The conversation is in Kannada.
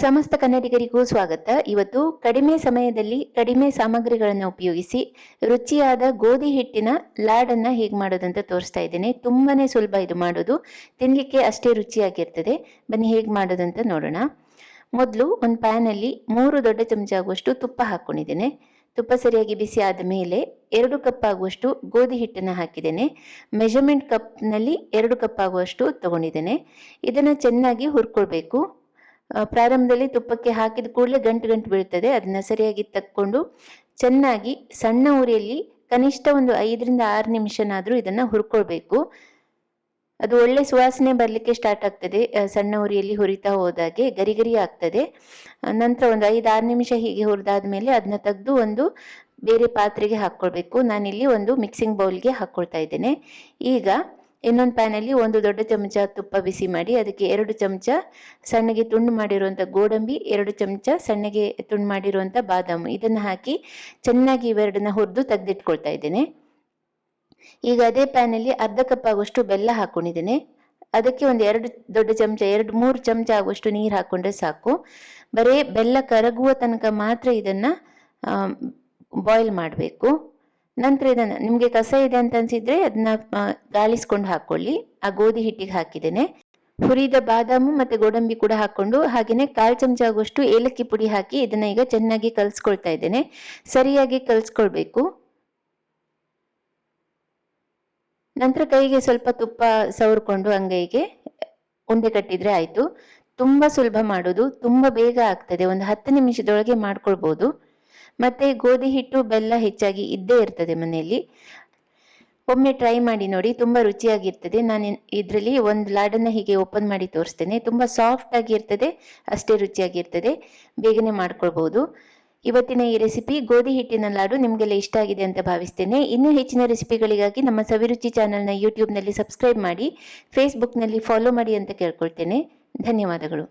ಸಮಸ್ತ ಕನ್ನಡಿಗರಿಗೂ ಸ್ವಾಗತ. ಇವತ್ತು ಕಡಿಮೆ ಸಮಯದಲ್ಲಿ ಕಡಿಮೆ ಸಾಮಗ್ರಿಗಳನ್ನು ಉಪಯೋಗಿಸಿ ರುಚಿಯಾದ ಗೋಧಿ ಹಿಟ್ಟಿನ ಲಾಡನ್ನ ಹೇಗೆ ಮಾಡೋದಂತ ತೋರಿಸ್ತಾ ಇದ್ದೇನೆ. ತುಂಬಾನೇ ಸುಲಭ ಇದು ಮಾಡೋದು, ತಿನ್ಲಿಕ್ಕೆ ಅಷ್ಟೇ ರುಚಿಯಾಗಿರ್ತದೆ. ಬನ್ನಿ ಹೇಗೆ ಮಾಡೋದಂತ ನೋಡೋಣ. ಮೊದಲು ಒಂದು ಪ್ಯಾನಲ್ಲಿ 3 ದೊಡ್ಡ ಚಮಚ ಆಗುವಷ್ಟು ತುಪ್ಪ ಹಾಕೊಂಡಿದ್ದೇನೆ. ತುಪ್ಪ ಸರಿಯಾಗಿ ಬಿಸಿ ಆದ ಮೇಲೆ 2 ಕಪ್ ಆಗುವಷ್ಟು ಗೋಧಿ ಹಿಟ್ಟನ್ನು ಹಾಕಿದ್ದೇನೆ. ಮೆಜರ್ಮೆಂಟ್ ಕಪ್ನಲ್ಲಿ 2 ಕಪ್ ಆಗುವಷ್ಟು ತಗೊಂಡಿದ್ದೇನೆ. ಇದನ್ನು ಚೆನ್ನಾಗಿ ಹುರ್ಕೊಳ್ಬೇಕು. ಪ್ರಾರಂಭದಲ್ಲಿ ತುಪ್ಪಕ್ಕೆ ಹಾಕಿದ ಕೂಡಲೇ ಗಂಟು ಬೀಳ್ತದೆ. ಅದನ್ನ ಸರಿಯಾಗಿ ತಕ್ಕೊಂಡು ಚೆನ್ನಾಗಿ ಸಣ್ಣ ಉರಿಯಲ್ಲಿ ಕನಿಷ್ಠ ಒಂದು 5ರಿಂದ 6 ನಿಮಿಷನಾದ್ರೂ ಇದನ್ನ ಹುರ್ಕೊಳ್ಬೇಕು. ಅದು ಒಳ್ಳೆ ಸುವಾಸನೆ ಬರ್ಲಿಕ್ಕೆ ಸ್ಟಾರ್ಟ್ ಆಗ್ತದೆ. ಸಣ್ಣ ಉರಿಯಲ್ಲಿ ಹುರಿತಾ ಹೋದಾಗೆ ಗರಿ ಗರಿ ಆಗ್ತದೆ. ನಂತರ ಒಂದು 5-6 ನಿಮಿಷ ಹೀಗೆ ಹುರಿದಾದ್ಮೇಲೆ ಅದನ್ನ ತೆಗೆದು ಒಂದು ಬೇರೆ ಪಾತ್ರೆಗೆ ಹಾಕೊಳ್ಬೇಕು. ನಾನಿಲ್ಲಿ ಒಂದು ಮಿಕ್ಸಿಂಗ್ ಬೌಲ್ಗೆ ಹಾಕೊಳ್ತಾ ಇದ್ದೇನೆ. ಈಗ ಇನ್ನೊಂದು ಪ್ಯಾನಲ್ಲಿ 1 ದೊಡ್ಡ ಚಮಚ ತುಪ್ಪ ಬಿಸಿ ಮಾಡಿ ಅದಕ್ಕೆ 2 ಚಮಚ ಸಣ್ಣಗೆ ತುಂಡು ಮಾಡಿರುವಂಥ ಗೋಡಂಬಿ, 2 ಚಮಚ ಸಣ್ಣಗೆ ತುಂಡು ಮಾಡಿರುವಂಥ ಬಾದಾಮು, ಇದನ್ನು ಹಾಕಿ ಚೆನ್ನಾಗಿ ಇವೆರಡನ್ನ ಹುರಿದು ತೆಗೆದಿಟ್ಕೊಳ್ತಾ ಇದ್ದೇನೆ. ಈಗ ಅದೇ ಪ್ಯಾನಲ್ಲಿ ಅರ್ಧ ಕಪ್ ಆಗುವಷ್ಟು ಬೆಲ್ಲ ಹಾಕೊಂಡಿದ್ದೇನೆ. ಅದಕ್ಕೆ ಒಂದು 2 ದೊಡ್ಡ ಚಮಚ 2-3 ಚಮಚ ಆಗುವಷ್ಟು ನೀರು ಹಾಕೊಂಡ್ರೆ ಸಾಕು. ಬರೀ ಬೆಲ್ಲ ಕರಗುವ ತನಕ ಮಾತ್ರ ಇದನ್ನ ಬಾಯ್ಲ್ ಮಾಡಬೇಕು. ನಂತರ ಇದನ್ನ ನಿಮ್ಗೆ ಕಸ ಇದೆ ಅಂತ ಅನ್ಸಿದ್ರೆ ಅದನ್ನ ಗಾಳಿಸ್ಕೊಂಡು ಹಾಕೊಳ್ಳಿ. ಆ ಗೋಧಿ ಹಿಟ್ಟಿಗೆ ಹಾಕಿದ್ದೇನೆ. ಹುರಿದ ಬಾದಾಮು ಮತ್ತೆ ಗೋಡಂಬಿ ಕೂಡ ಹಾಕೊಂಡು ಹಾಗೇನೆ 1/4 ಚಮಚ ಆಗುವಷ್ಟು ಏಲಕ್ಕಿ ಪುಡಿ ಹಾಕಿ ಇದನ್ನ ಈಗ ಚೆನ್ನಾಗಿ ಕಲ್ಸ್ಕೊಳ್ತಾ ಇದ್ದೇನೆ. ಸರಿಯಾಗಿ ಕಲ್ಸ್ಕೊಳ್ಬೇಕು. ನಂತರ ಕೈಗೆ ಸ್ವಲ್ಪ ತುಪ್ಪ ಸವರ್ಕೊಂಡು ಅಂಗೈಗೆ ಉಂಡೆ ಕಟ್ಟಿದ್ರೆ ಆಯ್ತು. ತುಂಬಾ ಸುಲಭ ಮಾಡೋದು, ತುಂಬಾ ಬೇಗ ಆಗ್ತದೆ. ಒಂದು 10 ನಿಮಿಷದೊಳಗೆ ಮಾಡ್ಕೊಳ್ಬಹುದು. ಮತ್ತೆ ಗೋಧಿ ಹಿಟ್ಟು ಬೆಲ್ಲ ಹೆಚ್ಚಾಗಿ ಇದ್ದೇ ಇರ್ತದೆ ಮನೆಯಲ್ಲಿ. ಒಮ್ಮೆ ಟ್ರೈ ಮಾಡಿ ನೋಡಿ, ತುಂಬಾ ರುಚಿಯಾಗಿರ್ತದೆ. ನಾನು ಇದರಲ್ಲಿ ಒಂದು ಲಾಡನ್ನ ಹೀಗೆ ಓಪನ್ ಮಾಡಿ ತೋರಿಸ್ತೇನೆ. ತುಂಬಾ ಸಾಫ್ಟ್ ಆಗಿ ಇರ್ತದೆ, ಅಷ್ಟೇ ರುಚಿಯಾಗಿರ್ತದೆ. ಬೇಗನೆ ಮಾಡ್ಕೊಳ್ಬಹುದು. ಇವತ್ತಿನ ಈ ರೆಸಿಪಿ ಗೋಧಿ ಹಿಟ್ಟಿನ ಲಾಡು ನಿಮಗೆಲ್ಲ ಇಷ್ಟ ಆಗಿದೆ ಅಂತ ಭಾವಿಸ್ತೇನೆ. ಇನ್ನೂ ಹೆಚ್ಚಿನ ರೆಸಿಪಿಗಳಿಗಾಗಿ ನಮ್ಮ ಸವಿರುಚಿ ಚಾನೆಲ್ನ ಯೂಟ್ಯೂಬ್ನಲ್ಲಿ ಸಬ್ಸ್ಕ್ರೈಬ್ ಮಾಡಿ, ಫೇಸ್ಬುಕ್ನಲ್ಲಿ ಫಾಲೋ ಮಾಡಿ ಅಂತ ಕೇಳ್ಕೊಳ್ತೇನೆ. ಧನ್ಯವಾದಗಳು.